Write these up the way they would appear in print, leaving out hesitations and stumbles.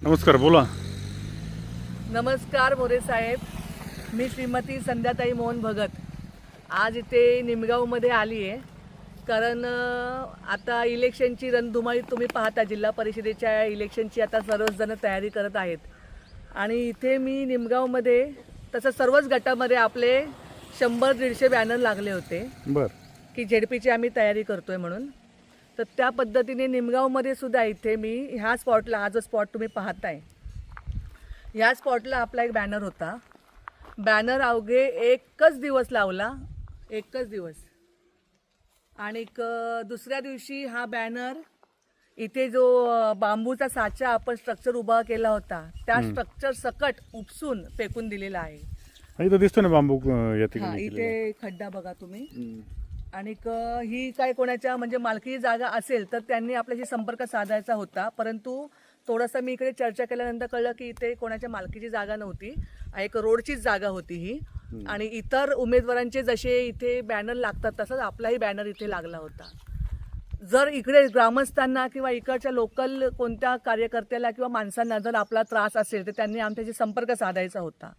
नमस्कार, बोला. नमस्कार मोरे साहेब, मी श्रीमती संध्याताई मोहन भगत आज इथे निमगावमध्ये आली आहे. कारण आता इलेक्शनची रणधुमाळी तुम्ही पाहता, जिल्हा परिषदेच्या इलेक्शनची आता सर्वच जण तयारी करत आहेत. आणि इथे मी निमगावमध्ये तसं सर्वच गटामध्ये आपले 100-150 बॅनर लागले होते की झेडपीची आम्ही तयारी करतोय म्हणून. तर त्या पद्धतीने निमगावमध्ये सुद्धा इथे मी ह्या स्पॉटला, हा जो स्पॉट तुम्ही पाहताय ह्या स्पॉटला आपला एक बॅनर होता. बॅनर अवघे एकच दिवस लावला, एकच दिवस. आणि दुसऱ्या दिवशी हा बॅनर इथे जो बांबूचा साचा आपण स्ट्रक्चर उभा केला होता त्या स्ट्रक्चर सकट उपसून फेकून दिलेला आहे. इथं दिसतो ना बांबू या ठिकाणी. इथे खड्डा बघा तुम्ही. आणि ही काय कोणाच्या म्हणजे मालकी जागा असेल तर त्यांनी आपल्याशी संपर्क साधायचा होता. परंतु थोडंसं मी इकडे चर्चा केल्यानंतर कळलं की इथे कोणाच्या मालकीची जागा नव्हती, एक रोडचीच जागा होती ही. आणि इतर उमेदवारांचे जसे इथे बॅनर लागतात तसंच आपलाही बॅनर इथे लागला होता. जर इकडे ग्रामस्थांना किंवा इकडच्या लोकल कोणत्या कार्यकर्त्याला किंवा माणसांना जर आपला त्रास असेल तर त्यांनी आमच्याशी संपर्क साधायचा होता.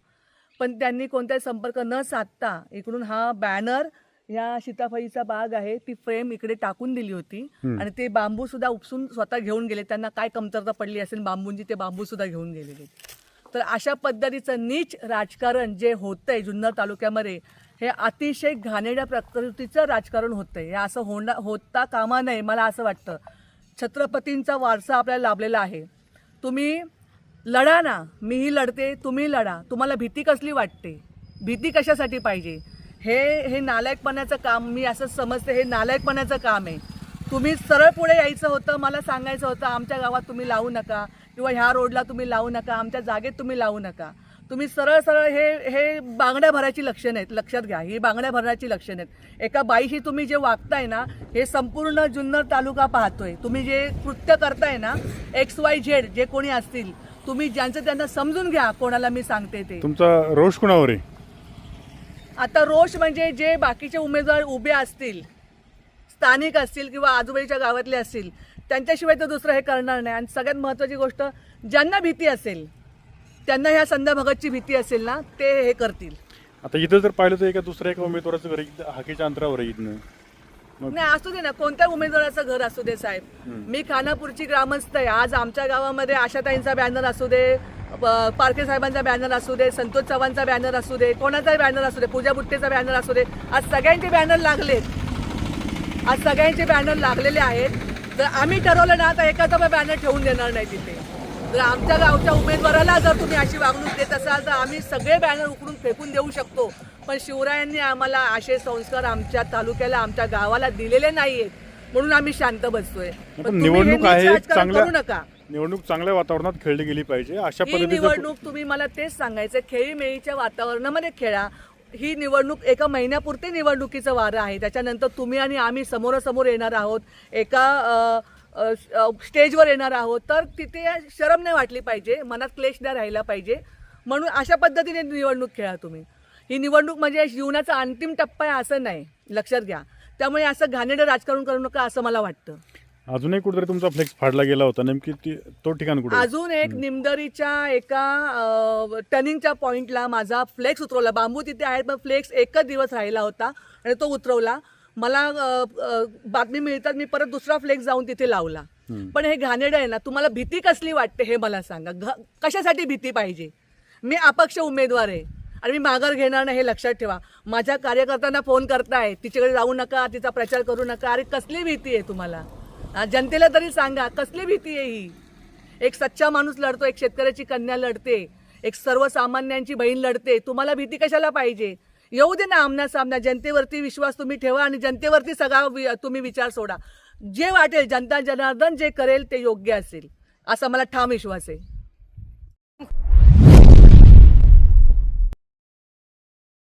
पण त्यांनी कोणताही संपर्क न साधता इकडून हा बॅनर, या सीताफळीचा बाग आहे ती फ्रेम इकडे टाकून दिली होती. आणि ते बांबू सुद्धा उपसून स्वतः घेऊन गेले. त्यांना काय कमतरता पडली असेल बांबूंची, ते बांबू सुद्धा घेऊन गेलेले. तर अशा पद्धतीचं नीच राजकारण जे होतंय जुन्नर तालुक्यामध्ये, हे अतिशय घाणेरड्या प्रकृतीचं राजकारण होतंय. हे असं होता कामा नये. मला असं वाटतं छत्रपतींचा वारसा आपल्याला लाभलेला आहे. तुम्ही लढा ना, मीही लढते, तुम्ही लढा. तुम्हाला भीती कसली वाटते? भीती कशासाठी पाहिजे? हे नालायकपणाचं काम, मी असं समजते, हे नालायकपणाचं काम आहे. तुम्ही सरळ पुढे यायचं होतं, मला सांगायचं होतं आमच्या गावात तुम्ही लावू नका किंवा ह्या रोडला तुम्ही लावू नका, आमच्या जागेत तुम्ही लावू नका. तुम्ही सरळ सरळ हे बांगड्या भरायची लक्षणं आहेत. लक्षात घ्या, ही बांगड्या भरायची लक्षणं आहेत. एका बाईशी तुम्ही जे वागताय ना, हे संपूर्ण जुन्नर तालुका पाहतोय. तुम्ही जे कृत्य करताय ना, XYZ जे कोणी असतील, तुम्ही ज्यांचं त्यांना समजून घ्या. कोणाला मी सांगते ते. तुमचा रोष कुणावर आहे? आता रोष म्हणजे जे बाकीचे उमेदवार उभे असतील, स्थानिक असतील किंवा आजूबाजूच्या गावातले असतील, त्यांच्याशिवाय तर दुसरं हे करणार नाही. आणि सगळ्यात महत्त्वाची गोष्ट, ज्यांना भीती असेल, त्यांना ह्या संध्या भगतची भीती असेल ना, ते हे करतील. आता इथं जर पाहिलं तर दुसऱ्या उमेदवाराचं घर हाकेच्या अंतरावर आहे इथनं. नाही, असू दे ना, कोणत्या उमेदवाराचं घर असू दे साहेब. मी खानापूरची ग्रामस्थ आहे. आज आमच्या गावामध्ये आशाताईंचा बॅनर असू दे, पारखे साहेबांचा बॅनर असू दे, संतोष चव्हाणचा बॅनर असू दे, कोणाचाही बॅनर असू दे, पूजा बुट्टेचा बॅनर असू दे, आज सगळ्यांचे बॅनर लागलेत. आज सगळ्यांचे बॅनर लागलेले आहेत. जर आम्ही ठरवलं ना तर एखादा बॅनर ठेवून देणार नाही तिथे. जर आमच्या गावच्या उमेदवाराला जर तुम्ही अशी वागणूक देत असाल तर आम्ही सगळे बॅनर उकडून फेकून देऊ शकतो. पण शिवरायांनी आम्हाला असे संस्कार आमच्या तालुक्याला, आमच्या गावाला दिलेले नाहीयेत, म्हणून आम्ही शांत बसतोय. पण निवडणूक आहे, करू नका. निवडणूक चांगल्या वातावरणात खेळली गेली पाहिजे. अशा ही निवडणूक तुम्ही, मला तेच सांगायचं, खेळीमेळीच्या वातावरणामध्ये खेळा. ही निवडणूक एका महिन्यापुरते निवडणुकीचं वारं आहे. त्याच्यानंतर तुम्ही आणि आम्ही समोरासमोर येणार आहोत, एका स्टेजवर येणार आहोत. तर तिथे शरम नाही वाटली पाहिजे, मनात क्लेश नाही राहिला पाहिजे. म्हणून अशा पद्धतीने निवडणूक खेळा तुम्ही. ही निवडणूक म्हणजे जीवनाचा अंतिम टप्पा आहे असं नाही, लक्षात घ्या. त्यामुळे असं घाणेरडं राजकारण करू नका असं मला वाटतं. अजूनही कुठेतरी तुमचा फ्लेक्स फाडला गेला होता, नेमकी तो ठिकाण कुठे? अजून एक निमदरीच्या एका टर्निंगच्या पॉइंटला माझा फ्लेक्स उतरवला. बांबू तिथे आहेत पण फ्लेक्स एकच दिवस राहिला होता आणि तो उतरवला. मला बातमी मिळतात मी परत दुसरा फ्लेक्स जाऊन तिथे लावला. पण हे घाणेरडं आहे ना. तुम्हाला भीती कसली वाटते हे मला सांगा. कशासाठी भीती पाहिजे? मी अपक्ष उमेदवार आहे आणि मी माघार घेणार नाही, हे लक्षात ठेवा. माझ्या कार्यकर्त्यांना फोन करताय, तिच्याकडे जाऊ नका, तिचा प्रचार करू नका. अरे कसली भीती आहे तुम्हाला? जनतेला तरी सांगा, कसली भीती आहे ही? एक सच्चा माणूस लढतो, एक शेतकऱ्याची कन्या लढते, एक सर्वसामान्यांची बहीण लढते. तुम्हाला भीती कशाला पाहिजे? येऊ दे ना आमना सामना. जनतेवरती विश्वास तुम्ही ठेवा आणि जनतेवरती सगळा तुम्ही विचार सोडा. जे वाटेल, जनता जनार्दन जे करेल ते योग्य असेल असा मला ठाम विश्वास आहे.